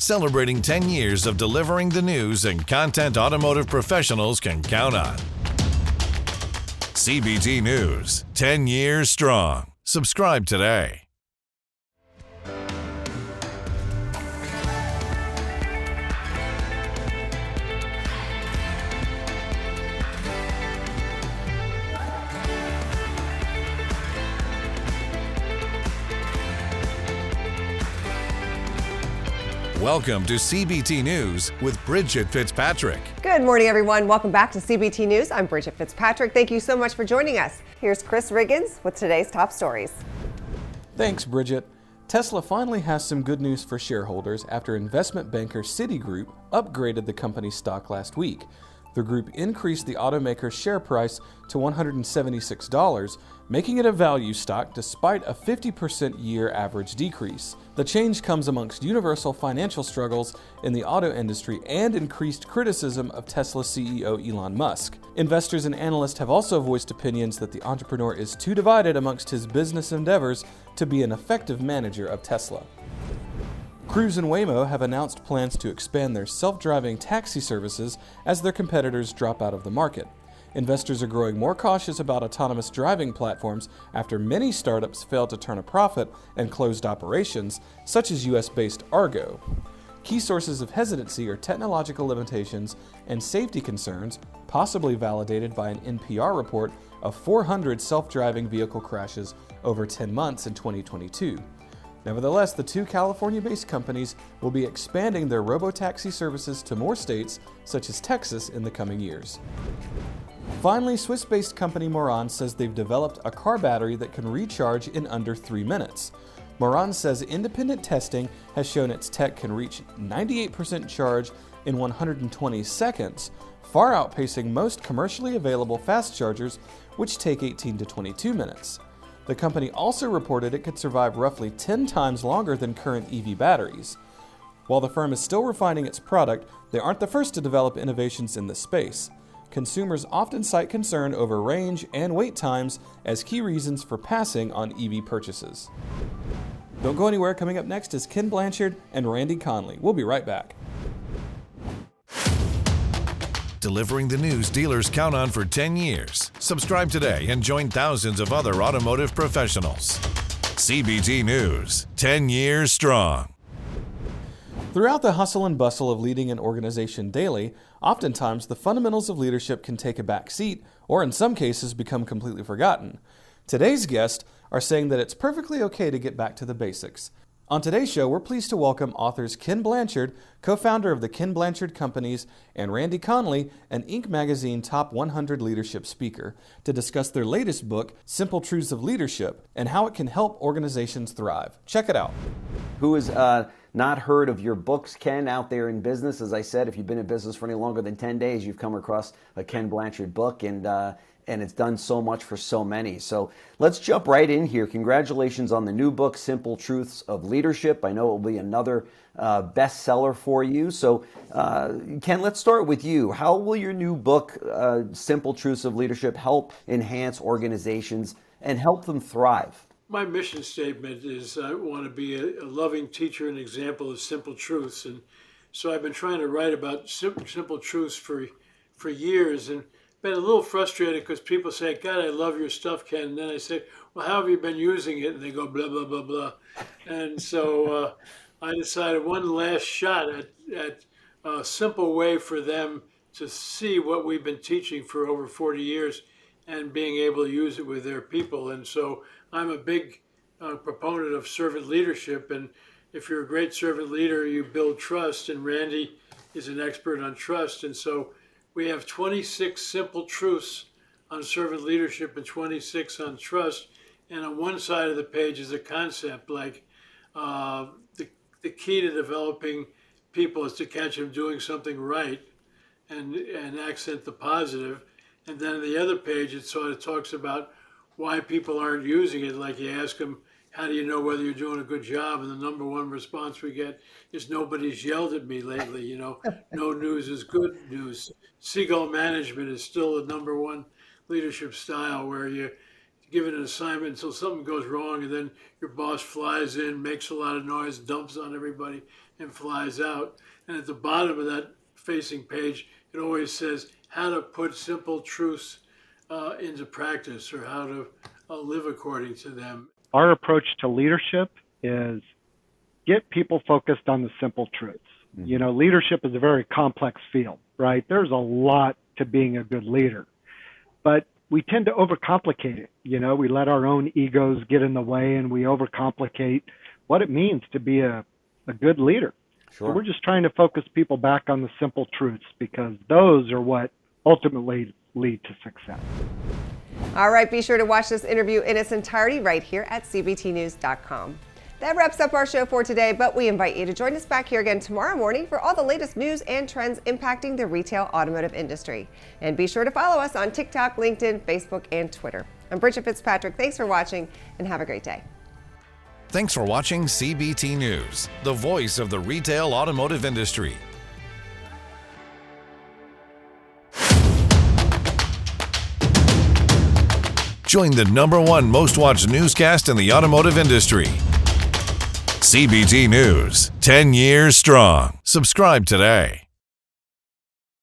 celebrating 10 years of delivering the news and content automotive professionals can count on. CBT News, 10 years strong. Subscribe today. Welcome to CBT News with Bridget Fitzpatrick. Good morning, everyone. Welcome back to CBT News. I'm Bridget Fitzpatrick. Thank you so much for joining us. Here's Chris Riggins with today's top stories. Thanks, Bridget. Tesla finally has some good news for shareholders after investment banker Citigroup upgraded the company's stock last week. The group increased the automaker's share price to $176, making it a value stock despite a 50% year average decrease. The change comes amongst universal financial struggles in the auto industry and increased criticism of Tesla CEO Elon Musk. Investors and analysts have also voiced opinions that the entrepreneur is too divided amongst his business endeavors to be an effective manager of Tesla. Cruise and Waymo have announced plans to expand their self-driving taxi services as their competitors drop out of the market. Investors are growing more cautious about autonomous driving platforms after many startups failed to turn a profit and closed operations, such as US-based Argo. Key sources of hesitancy are technological limitations and safety concerns, possibly validated by an NPR report of 400 self-driving vehicle crashes over 10 months in 2022. Nevertheless, the two California-based companies will be expanding their robotaxi services to more states, such as Texas, in the coming years. Finally, Swiss-based company Morand says they've developed a car battery that can recharge in under 3 minutes. Morand says independent testing has shown its tech can reach 98% charge in 120 seconds, far outpacing most commercially available fast chargers, which take 18 to 22 minutes. The company also reported it could survive roughly 10 times longer than current EV batteries. While the firm is still refining its product, they aren't the first to develop innovations in this space. Consumers often cite concern over range and wait times as key reasons for passing on EV purchases. Don't go anywhere. Coming up next is Ken Blanchard and Randy Conley. We'll be right back. Delivering the news dealers count on for 10 years. Subscribe today and join thousands of other automotive professionals. CBT News, 10 years strong. Throughout the hustle and bustle of leading an organization daily, oftentimes the fundamentals of leadership can take a back seat, or in some cases become completely forgotten. Today's guests are saying that it's perfectly okay to get back to the basics. On today's show, we're pleased to welcome authors Ken Blanchard, co-founder of the Ken Blanchard Companies, and Randy Conley, an Inc. magazine top 100 leadership speaker, to discuss their latest book, Simple Truths of Leadership, and how it can help organizations thrive. Check it out. Who has not heard of your books, Ken, out there in business? As I said, if you've been in business for any longer than 10 days, you've come across a Ken Blanchard book, and it's done so much for so many. So let's jump right in here. Congratulations on the new book, Simple Truths of Leadership. I know it will be another bestseller for you. So Ken, let's start with you. How will your new book, Simple Truths of Leadership, help enhance organizations and help them thrive? My mission statement is I want to be a loving teacher and example of simple truths. And so I've been trying to write about simple truths for years, and been a little frustrated because people say, God, I love your stuff, Ken. And then I say, well, how have you been using it? And they go, blah, blah, blah, blah. And so I decided one last shot at a simple way for them to see what we've been teaching for over 40 years and being able to use it with their people. And so I'm a big proponent of servant leadership. And if you're a great servant leader, you build trust. And Randy is an expert on trust. And so we have 26 simple truths on servant leadership and 26 on trust. And on one side of the page is a concept like the key to developing people is to catch them doing something right and accent the positive. And then on the other page, it sort of talks about why people aren't using it. Like you ask them, how do you know whether you're doing a good job? And the number one response we get is nobody's yelled at me lately. You know, no news is good news. Seagull management is still the number one leadership style where you given an assignment until something goes wrong, and then your boss flies in, makes a lot of noise, dumps on everybody, and flies out. And at the bottom of that facing page, it always says how to put simple truths into practice, or how to live according to them. Our approach to leadership is get people focused on the simple truths. Mm-hmm. You know, leadership is a very complex field, right? There's a lot to being a good leader, but we tend to overcomplicate it. You know, we let our own egos get in the way, and we overcomplicate what it means to be a good leader. Sure. So we're just trying to focus people back on the simple truths, because those are what ultimately lead to success. All right, be sure to watch this interview in its entirety right here at cbtnews.com. That wraps up our show for today, but we invite you to join us back here again tomorrow morning for all the latest news and trends impacting the retail automotive industry. And be sure to follow us on TikTok, LinkedIn, Facebook, and Twitter. I'm Bridget Fitzpatrick. Thanks for watching, and have a great day. Thanks for watching CBT News, the voice of the retail automotive industry. Join the #1 most watched newscast in the automotive industry. CBT News, 10 years strong. Subscribe today.